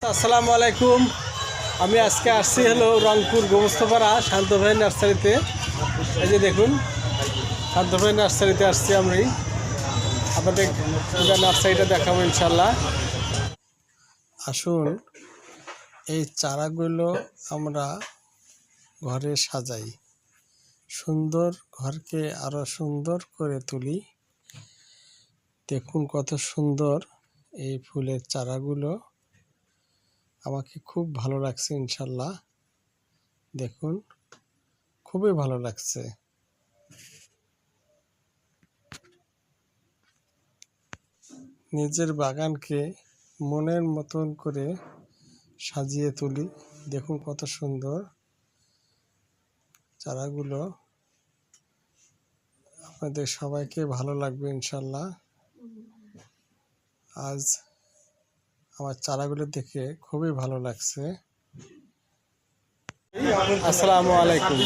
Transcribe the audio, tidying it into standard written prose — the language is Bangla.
আসসালামু আলাইকুম। আমি আজকে আসছি হলো রংপুর গোমস্তাপাড়া শান্ত ভাই নার্সারিতে। এই যে দেখুন, শান্ত ভাই নার্সারিতে আসছি আমি। আপনাদের পুরো নার্সারিটা দেখাবো ইনশাল্লাহ। আসুন, এই চারাগুলো আমরা ঘরে সাজাই, সুন্দর ঘরকে আরো সুন্দর করে তুলি। দেখুন কত সুন্দর এই ফুলের চারাগুলো, আমাকে খুব ভালো লাগছে ইনশাল্লাহ। দেখুন, খুবই ভালো লাগছে। নিজের বাগানকে মনের মতন করে সাজিয়ে তুলি। দেখুন কত সুন্দর চারাগুলো, আপনাদের সবাইকে ভালো লাগবে ইনশাল্লাহ। আজ আমার চারাগুলো দেখে খুবই ভালো লাগছে। আসসালামু আলাইকুম।